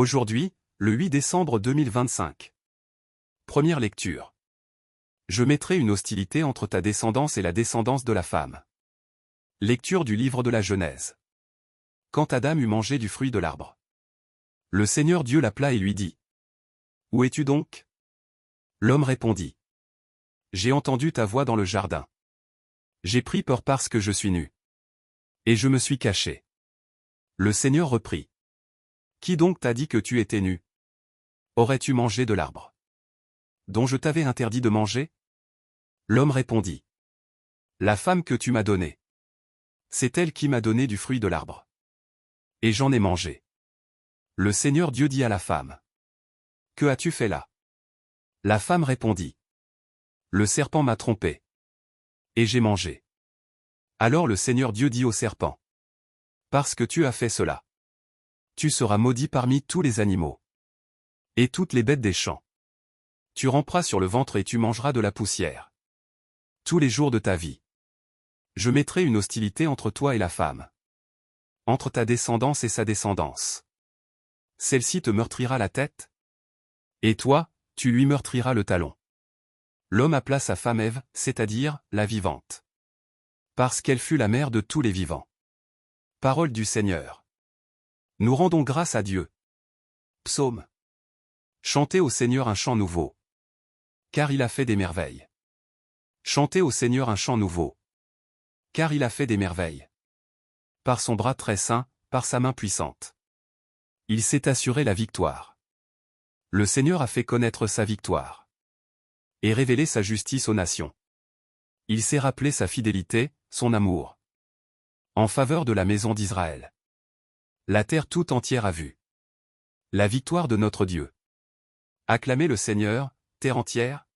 Aujourd'hui, le 8 décembre 2025. Première lecture. Je mettrai une hostilité entre ta descendance et la descendance de la femme. Lecture du livre de la Genèse. Quand Adam eut mangé du fruit de l'arbre, le Seigneur Dieu l'appela et lui dit : Où es-tu donc ? L'homme répondit : J'ai entendu ta voix dans le jardin. J'ai pris peur parce que je suis nu. Et je me suis caché. Le Seigneur reprit : Qui donc t'a dit que tu étais nu ? Aurais-tu mangé de l'arbre dont je t'avais interdit de manger ? L'homme répondit : La femme que tu m'as donnée. C'est elle qui m'a donné du fruit de l'arbre. Et j'en ai mangé. Le Seigneur Dieu dit à la femme : Que as-tu fait là ? La femme répondit : Le serpent m'a trompé. Et j'ai mangé. Alors le Seigneur Dieu dit au serpent : Parce que tu as fait cela, tu seras maudit parmi tous les animaux et toutes les bêtes des champs. Tu ramperas sur le ventre et tu mangeras de la poussière tous les jours de ta vie. Je mettrai une hostilité entre toi et la femme, entre ta descendance et sa descendance. Celle-ci te meurtrira la tête, et toi, tu lui meurtriras le talon. L'homme appela sa femme Ève, c'est-à-dire la vivante, parce qu'elle fut la mère de tous les vivants. Parole du Seigneur. Nous rendons grâce à Dieu. Psaume. Chantez au Seigneur un chant nouveau, car il a fait des merveilles. Chantez au Seigneur un chant nouveau, car il a fait des merveilles. Par son bras très saint, par sa main puissante, il s'est assuré la victoire. Le Seigneur a fait connaître sa victoire et révélé sa justice aux nations. Il s'est rappelé sa fidélité, son amour, en faveur de la maison d'Israël. La terre tout entière a vu la victoire de notre Dieu. Acclamez le Seigneur, terre entière.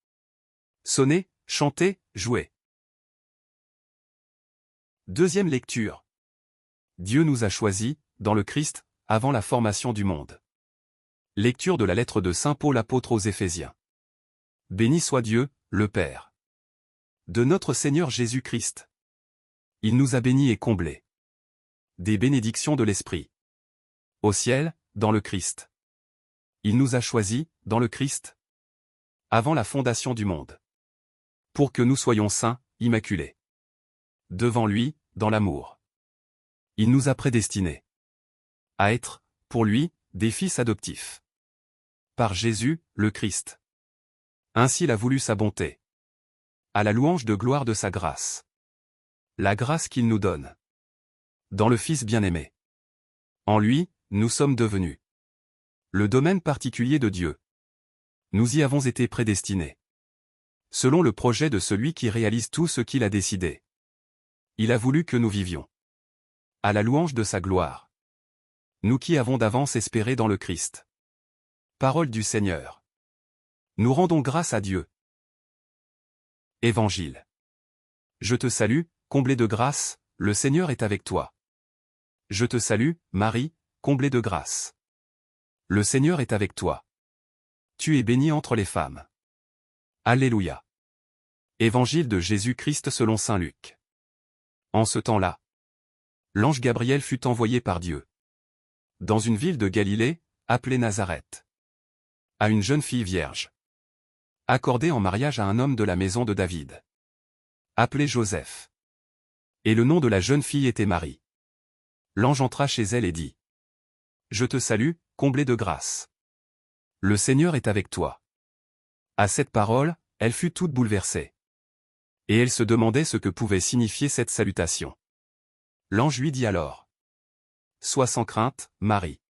Sonnez, chantez, jouez. Deuxième lecture. Dieu nous a choisis, dans le Christ, avant la formation du monde. Lecture de la lettre de Saint Paul apôtre aux Éphésiens. Béni soit Dieu, le Père de notre Seigneur Jésus-Christ. Il nous a bénis et comblés des bénédictions de l'Esprit au ciel, dans le Christ. Il nous a choisis, dans le Christ, avant la fondation du monde, pour que nous soyons saints, immaculés, devant lui, dans l'amour. Il nous a prédestinés à être, pour lui, des fils adoptifs. Par Jésus, le Christ. Ainsi il a voulu sa bonté. À la louange de gloire de sa grâce. La grâce qu'il nous donne. Dans le Fils bien-aimé. En lui, nous sommes devenus le domaine particulier de Dieu. Nous y avons été prédestinés, selon le projet de celui qui réalise tout ce qu'il a décidé. Il a voulu que nous vivions à la louange de sa gloire. Nous qui avons d'avance espéré dans le Christ. Parole du Seigneur. Nous rendons grâce à Dieu. Évangile. Je te salue, comblée de grâce, le Seigneur est avec toi. Je te salue, Marie, comblée de grâce. Le Seigneur est avec toi. Tu es bénie entre les femmes. Alléluia. Évangile de Jésus-Christ selon saint Luc. En ce temps-là, l'ange Gabriel fut envoyé par Dieu dans une ville de Galilée, appelée Nazareth, à une jeune fille vierge, accordée en mariage à un homme de la maison de David, appelé Joseph. Et le nom de la jeune fille était Marie. L'ange entra chez elle et dit : Je te salue, comblée de grâce. Le Seigneur est avec toi. À cette parole, elle fut toute bouleversée. Et elle se demandait ce que pouvait signifier cette salutation. L'ange lui dit alors : Sois sans crainte, Marie.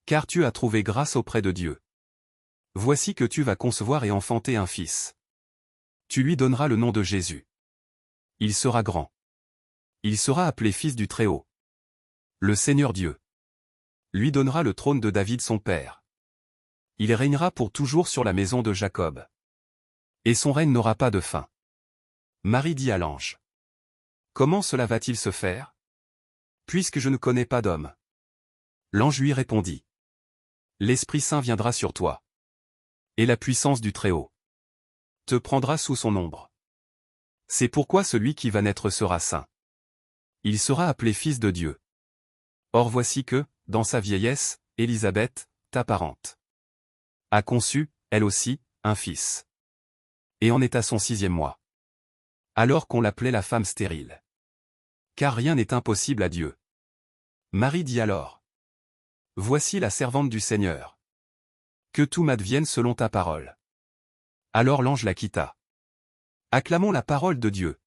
Car tu as trouvé grâce auprès de Dieu. Voici que tu vas concevoir et enfanter un fils. Tu lui donneras le nom de Jésus. Il sera grand. Il sera appelé fils du Très-Haut. Le Seigneur Dieu lui donnera le trône de David son père. Il régnera pour toujours sur la maison de Jacob. Et son règne n'aura pas de fin. Marie dit à l'ange : Comment cela va-t-il se faire, puisque je ne connais pas d'homme ? L'ange lui répondit : L'Esprit Saint viendra sur toi, et la puissance du Très-Haut te prendra sous son ombre. C'est pourquoi celui qui va naître sera saint. Il sera appelé fils de Dieu. Or voici que, dans sa vieillesse, Élisabeth, ta parente, a conçu, elle aussi, un fils. Et en est à son 6e mois. Alors qu'on l'appelait la femme stérile. Car rien n'est impossible à Dieu. Marie dit alors: Voici la servante du Seigneur. Que tout m'advienne selon ta parole. Alors l'ange la quitta. Acclamons la parole de Dieu.